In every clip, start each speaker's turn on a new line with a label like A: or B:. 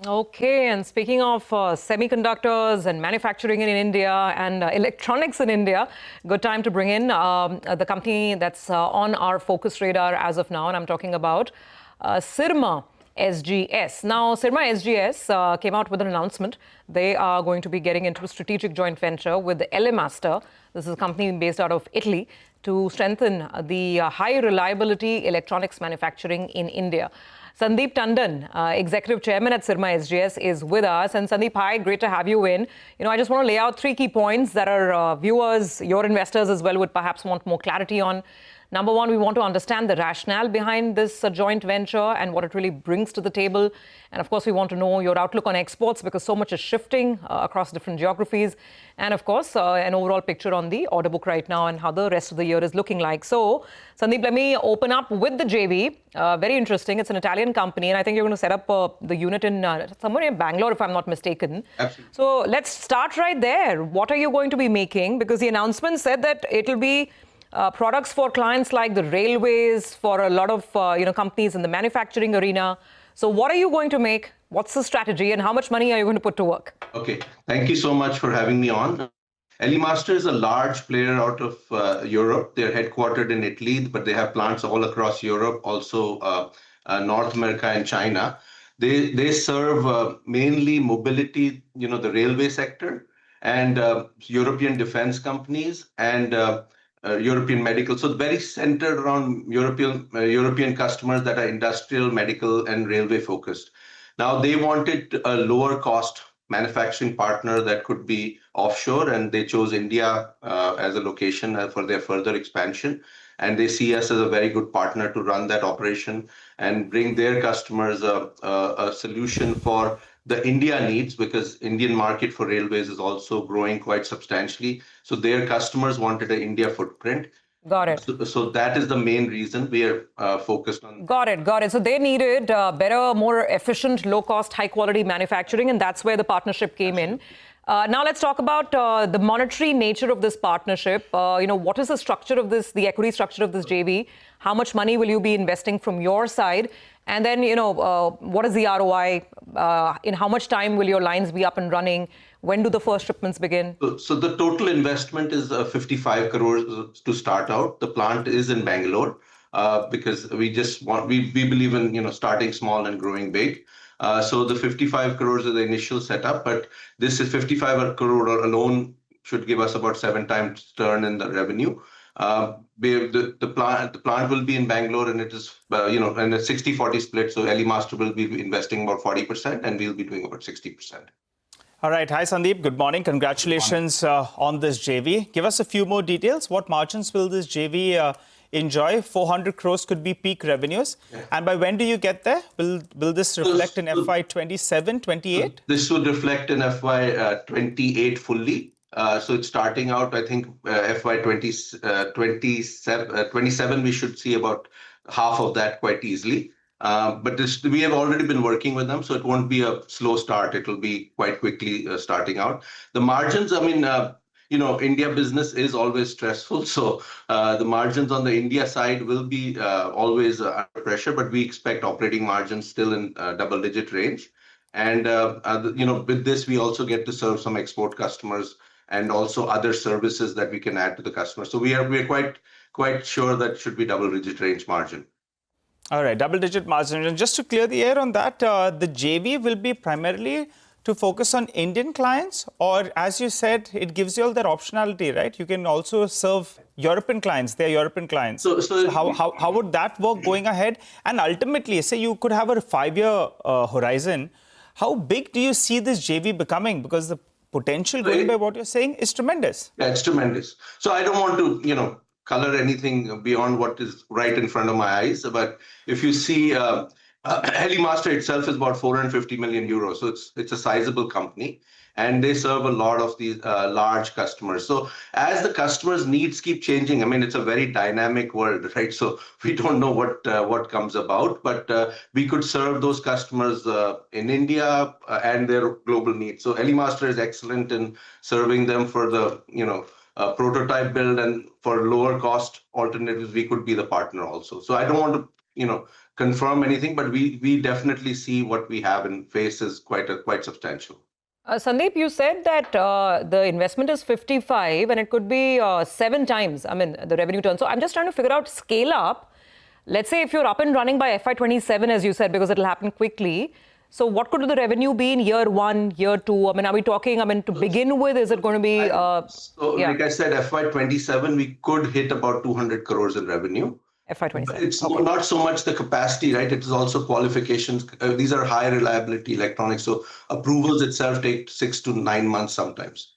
A: Okay, and speaking of semiconductors and manufacturing in India and electronics in India, good time to bring in the company that's on our focus radar as of now, and I'm talking about Syrma SGS. Now, Syrma SGS came out with an announcement. They are going to be getting into a strategic joint venture with Elemaster. This is a company based out of Italy to strengthen the high reliability electronics manufacturing in India. Sandeep Tandon, Executive Chairman at Syrma SGS, is with us. And Sandeep, hi, great to have you in. I just want to lay out three key points that our viewers, your investors as well, would perhaps want more clarity on. Number one, we want to understand the rationale behind this joint venture and what it really brings to the table. And of course, we want to know your outlook on exports because so much is shifting across different geographies. And of course, an overall picture on the order book right now and how the rest of the year is looking like. So, Sandeep, let me open up with the JV. Very interesting. It's an Italian company, and I think you're going to set up the unit in somewhere in Bangalore, if I'm not mistaken.
B: Absolutely.
A: So let's start right there. What are you going to be making? Because the announcement said that it'll be products for clients like the railways, for a lot of companies in the manufacturing arena. So what are you going to make? What's the strategy and how much money are you going to put to work?
B: Okay, thank you so much for having me on. Elemaster is a large player out of Europe. They're headquartered in Italy, but they have plants all across Europe, also North America and China. They serve mainly mobility, the railway sector, and European defense companies and European medical. So very centered around European customers that are industrial, medical, and railway focused. Now they wanted a lower cost manufacturing partner that could be offshore, and they chose India as a location for their further expansion. And they see us as a very good partner to run that operation and bring their customers a solution for the India needs, because Indian market for railways is also growing quite substantially. So their customers wanted an India footprint.
A: Got it.
B: So that is the main reason we are focused on.
A: Got it. So they needed better, more efficient, low-cost, high-quality manufacturing, and that's where the partnership came in. Now let's talk about the monetary nature of this partnership. What is the structure of this, the equity structure of this JV? How much money will you be investing from your side? And then, what is the ROI? In how much time will your lines be up and running? When do the first shipments begin?
B: So the total investment is 55 crores to start out. The plant is in Bangalore because we believe in starting small and growing big. So the 55 crores is the initial setup, but this is 55 crore alone should give us about 7 times turn in the revenue. The plant will be in Bangalore, and it is in a 60-40 split. So Elemaster will be investing about 40%, and we'll be doing about 60%.
C: All right. Hi, Sandeep. Good morning. Congratulations on this JV. Give us a few more details. What margins will this JV enjoy? 400 crores could be peak revenues. Yeah. And by when do you get there? Will this reflect in FY 27, 28?
B: This would reflect in FY 28 fully. So it's starting out, I think, FY 27, we should see about half of that quite easily. But we have already been working with them, so it won't be a slow start. It will be quite quickly starting out. The margins, India business is always stressful. So the margins on the India side will be always under pressure, but we expect operating margins still in double-digit range. And, with this, we also get to serve some export customers and also other services that we can add to the customer. So we are quite sure that should be double-digit range margin.
C: All right, double-digit margin. And just to clear the air on that, the JV will be primarily to focus on Indian clients, or as you said, it gives you all that optionality, right? You can also serve European clients. They're European clients. So how would that work going ahead? And ultimately, say you could have a 5-year horizon. How big do you see this JV becoming? Because the potential, going by what you're saying, is tremendous.
B: Yeah, it's tremendous. So I don't want to, color anything beyond what is right in front of my eyes. But if you see, Elemaster itself is about 450 million euros. So it's a sizable company, and they serve a lot of these large customers. So as the customers' needs keep changing, it's a very dynamic world, right? So we don't know what comes about, but we could serve those customers in India and their global needs. So Elemaster is excellent in serving them for the, prototype build, and for lower cost alternatives, we could be the partner also. So I don't want to, confirm anything, but we definitely see what we have in face is quite substantial.
A: Sandeep, you said that the investment is 55 and it could be 7 times, I mean, the revenue turn. So I'm just trying to figure out scale up. Let's say if you're up and running by FY27, as you said, because it'll happen quickly. So what could the revenue be in year 1, year 2? I mean, are we talking, I mean, to begin with, is it going to be...
B: Like I said, FY27, we could hit about 200 crores in revenue.
A: FY27.
B: But it's not so much the capacity, right? It is also qualifications. These are high reliability electronics. So approvals itself take 6 to 9 months sometimes.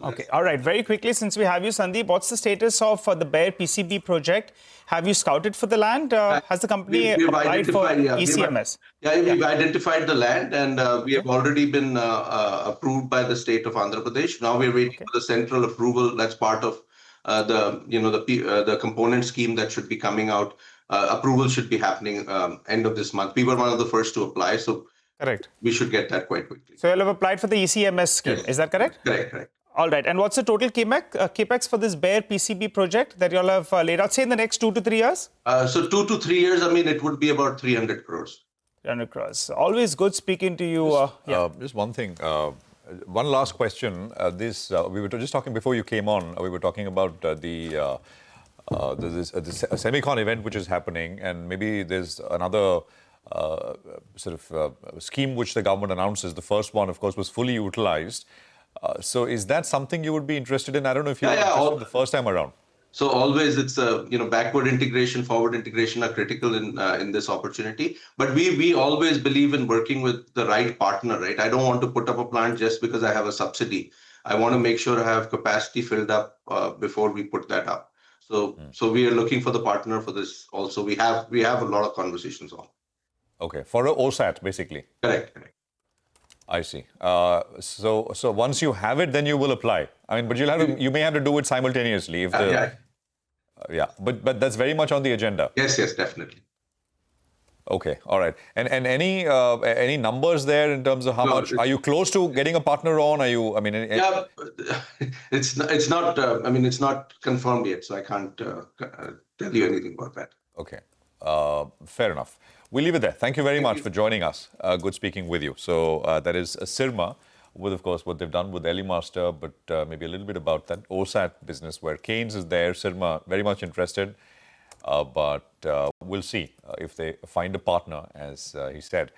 C: Okay. All right. Very quickly, since we have you, Sandeep, what's the status of the Bare PCB project? Have you scouted for the land? Has the company applied for ECMS?
B: We've identified the land, and we have already been approved by the state of Andhra Pradesh. Now we're waiting for the central approval. That's part of the component scheme that should be coming out. Approval should be happening end of this month. We were one of the first to apply, so
C: correct.
B: We should get that quite quickly.
C: So you'll have applied for the ECMS scheme.
B: Yes.
C: Is that correct?
B: Correct.
C: All right. And what's the total capex for this Bare PCB project that you'll have laid out, say, in the next 2 to 3 years?
B: So 2 to 3 years, I mean, it would be about 300 crores.
C: 300 crores. Always good speaking to you.
D: Just one thing. One last question. We were just talking before you came on. We were talking about the Semicon event which is happening, and maybe there's another scheme which the government announces. The first one, of course, was fully utilized. So is that something you would be interested in? I don't know if you were interested the first time around.
B: So always it's backward integration, forward integration are critical in this opportunity. But we always believe in working with the right partner, right? I don't want to put up a plant just because I have a subsidy. I want to make sure I have capacity filled up before we put that up. So we are looking for the partner for this also. We have a lot of conversations on.
D: Okay, for a OSAT basically.
B: Correct.
D: I see. So once you have it, then you will apply. I mean, but you may have to do it simultaneously if the. But that's very much on the agenda.
B: Yes, definitely.
D: Okay, all right. And any numbers there in terms of how much are you close to getting a partner on? Are you? I mean,
B: it's not. It's not confirmed yet, so I can't tell you anything about that.
D: Okay, fair enough. We'll leave it there. Thank you very much for joining us. Good speaking with you. So that is Syrma, with, of course, what they've done with Elemaster, but maybe a little bit about that OSAT business where Keynes is there. Syrma very much interested, but we'll see if they find a partner, as he said.